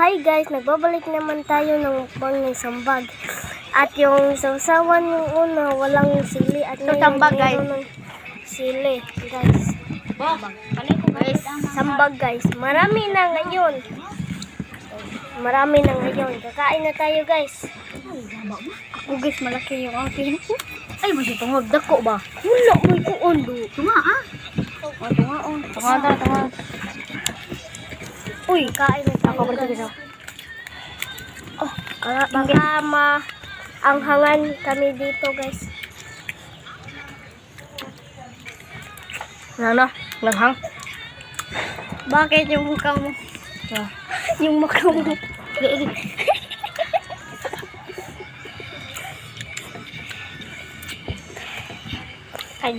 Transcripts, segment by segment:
Hi guys, nagbabalik naman tayo ng mukbang ng sambag. At yung sausawan yung una, walang sili. At ngayon, sambag, guys. meron ng sili, guys. Guys, sambag guys. Marami na ngayon. Marami na ngayon. Kakain na tayo guys. Ako guys, malaki yung akin. Ay, masih tungag dako ba? Wala, may kuon do. Tunga ah. Tunga. Uy, kain na tayo guys. Oh, baka maanghangan kami dito guys. Ano? Langhang? Bakit yung mukha mo? Yung mukha mo.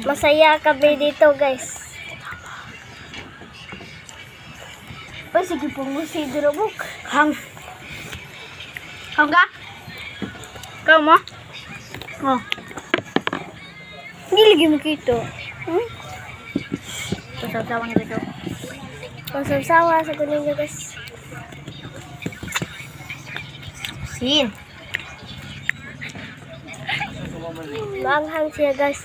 Masaya kami dito guys. Ay, sige po mo si Durabuk. Hang ka? Ikaw mo? Oh. Hindi lagi mo kito. Pasasawa nga dito. Masasawa sa kunin niyo guys. Sin. Maanghang siya guys.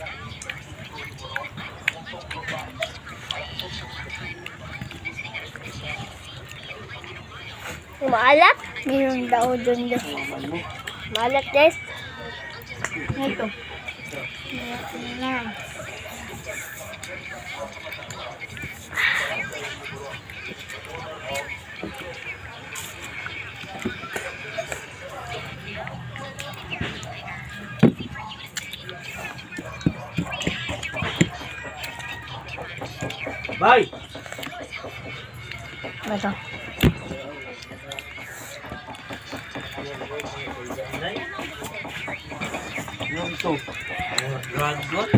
Maalat? Mayroong daw dun. Maalat guys. Ito. Bye. Ito. Yung ito. Dragon.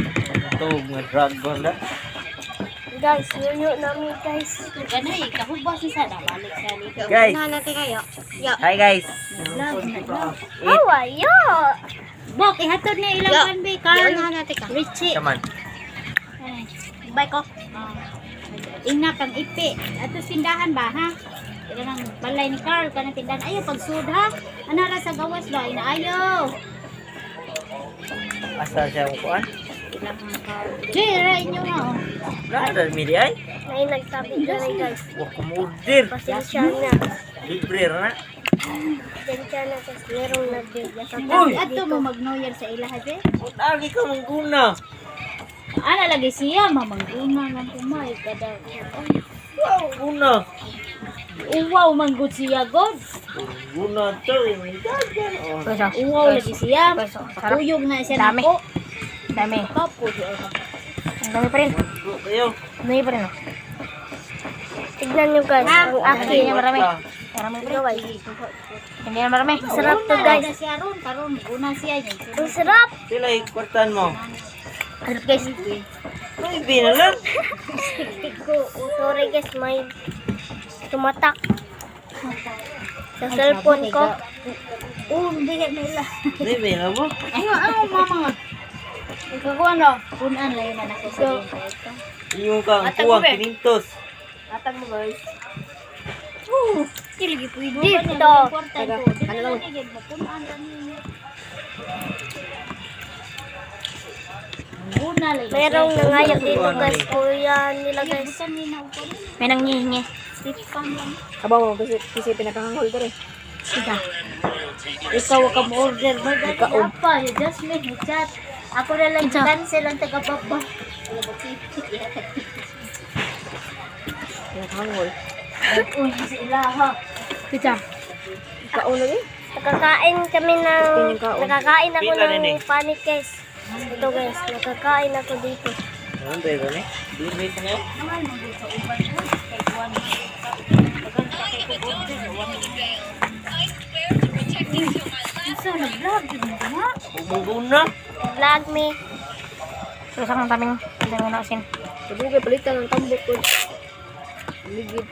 Ito, mga dragon na. Guys, yuyo namin guys. Ganay, kahubos sa balik sa dito. Guys. Natin kayo. Hi guys. How are you? Bok, ihatod na ilang kanbi. Carl na natin ka. Richie. Come on. Bye ko. Ina kang ipi. Ato sindahan ba ha? Ito ng balay ni Carl kanang tindahan. Ayaw pagsud ha. Anara sa gawas ba? Inaayaw. Asa siya ang kuan? Jira inyo na oh. Wala na mili ay. May nagsabi na rin guys. Huwag kumorder. Pasensya na. Libre na. Pasensya na guys. Merong nagbibigay. Uy! Ato mo mag-New sa ilaha je. Lagi ka mong guna. Ana lagi siya mamangguna lang kumay kada. Wow, guna. Uwaw manggod siya god. Guna to. May dagan. Oh. Uwaw lagi siya. Uyog na siya Dami. nako. Dami. Kapo di ay. Ang dami pa rin. Go kayo. Ang dami pa rin. Oh. Tignan nyo guys. Ang Hindi akin. na marami. Marami pa rin. Hindi na marami. Sarap to guys. Una siya ron karon una siya yun. Ang sarap. Sila ikwartan mo. Sarap guys. May binalang. Sorry guys. May tumatak. Sa cellphone ko. Hindi ka nila. May binalang mo. Ano mama. Ikaw ano? Punan lang yun anak ko sa dito. Yung kang kuwang kinintos. Atag mo guys. Silgi pwede. Dito. Ano lang? Punan lang yun. Una lang. Merong nangayak dito guys. Kuya nila guys. Bukan nina upo. May nangyihingi. Sipang lang. Kabaw mo kasi pinakahangol ko rin. Sida. Ikaw ka mo order ba? Ikaw pa. You just make me chat. Ako na lang cancel ang taga-baba. Pinakahangol. Uy, sa ilaha. Pizza. Kauna rin. Nakakain kami ng... Nakakain ako Pila rin eh. ng panik guys. Ito guys. Nakakain ako dito. Ano ba yun eh? Libre ka na yun? Naman mo sa uban mo. Kay Juan. Pagkanta kay ko order. Isa, nag-vlog. Diba? Umuguna. Vlog me. Susak ng taming. Ang dami na asin. Sabugay palitan ng tambok ko. Ligid.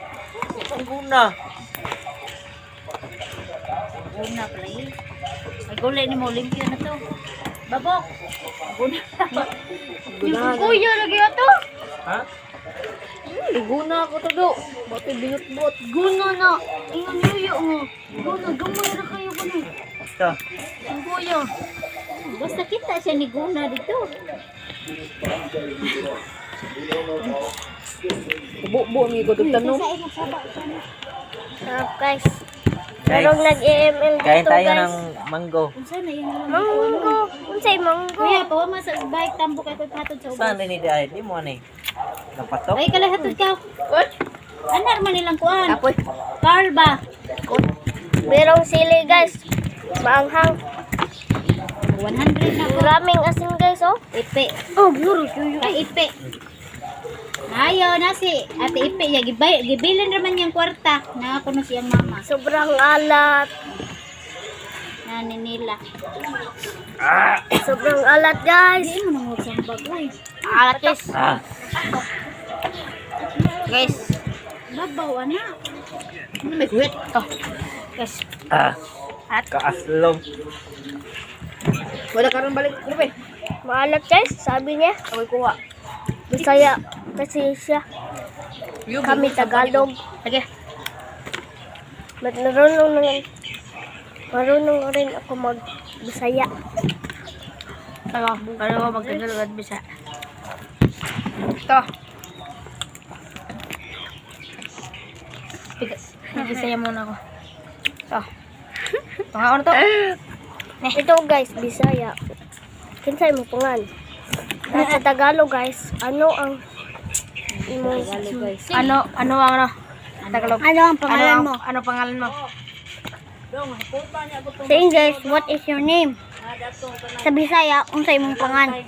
Umuguna. Una pala yun. Ay, gulay ni mo. Limpyo na to. Babok. Una. Yung kuya lagi ito. Ha? Guna ako to do. Bato binutbot. Guna na. Ingon niyo Tuyo mo. Guna, gamay na kayo ko na. Ito. Ang kuya. Basta kita siya ni Guna dito. Buo mi ko tanong. Sarap guys. Pero nag-EML Kain dito tayo guys. ng mango. Unsa na yun lang. Manggo. Unsay manggo? Kuya, pawa man sa bike tambo kay koy patod sa ubos. Saan rin ito ay? Di mo ni. Napatok? Ay kala hatod ka. Anar man nilang kuan. Apoy. Carl ba? Merong sili guys. Maanghang. 100 na po. Maraming asin guys oh. Ipe. Oh, buro tuyo. Kay Ipe. Ayo na si Ate Ipe ya gibilin raman yang kwarta na kuno siyang mama Sobrang alat. na nila. Sobrang alat guys. Di mo nang magsambag oy. Alat guys. Ah. Guys. Babaw ana. Ano may kuwit? To. Guys. Ah. Kaaslong. Wala karon balik. Ano ba? Maalat guys, sabi niya. Ako'y kuha. Bisaya kasi siya. Kami Tagalog. Sige. But marunong rin ako mag-Bisaya. Ano ko magtagalog at bisa. Ito. Nagisaya muna ako. Ito. Ito nga ano to? Ito guys, Bisaya. Kinsay mo pungan. Sa Tagalog guys, ano ang Ano ang Tagalog? Ano ang pangalan mo? Ano pangalan mo? Sa English, what is your name? Sa Bisaya, unsay mong pangan?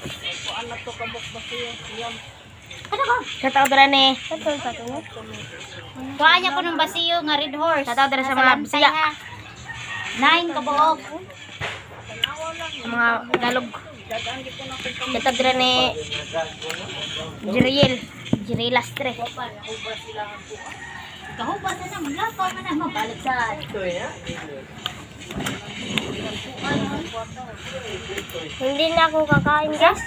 Sa tao dira ni. Kuha niya ko ng basiyo nga red horse. Sa tao dira sa mga Bisaya. 9 kabuok. Sa mga Tagalog. Sa tao dira ni Jiriel Lastre. Kahubas na naman lakaw man na mabalik sa. Hindi na ako kakain guys.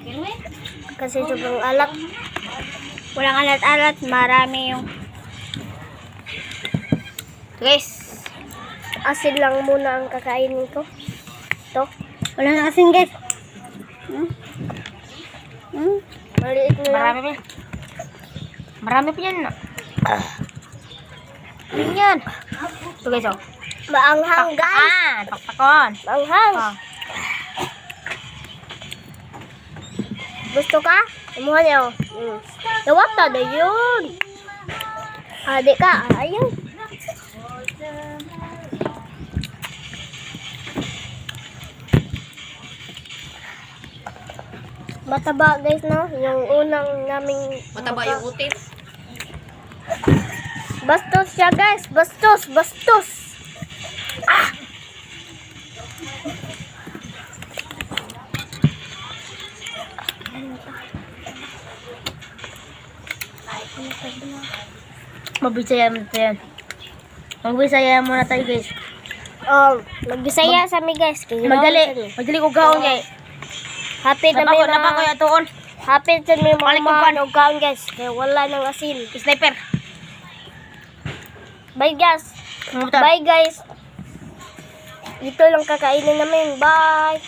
Pero Kasi sobrang alat. Walang alat-alat, marami yung Guys. asin lang muna ang kakainin ko. Ito. Wala na asin guys. Maliit na lang. Marami pa. Marami pa yan. Ano yan? Ito guys oh. Maanghang guys. Pakpakon. Maanghang. Oh. Gusto ka? Imuha niya oh. Nawata na yun. Di ka. Ayun. Mataba guys no. Yung unang naming Mataba yung utit. bastos siya guys. Bastos. Mabisaya mo tayo. Magbisaya muna tayo guys. Magbisaya sa mi guys. Madali ko gaon guys. Happy na may Napako yung atuon. happy na may Balik ko mga pan. nugaon guys. Kaya wala nang asin. Sniper. Bye guys. Bye guys. Ito lang kakainin namin. Bye.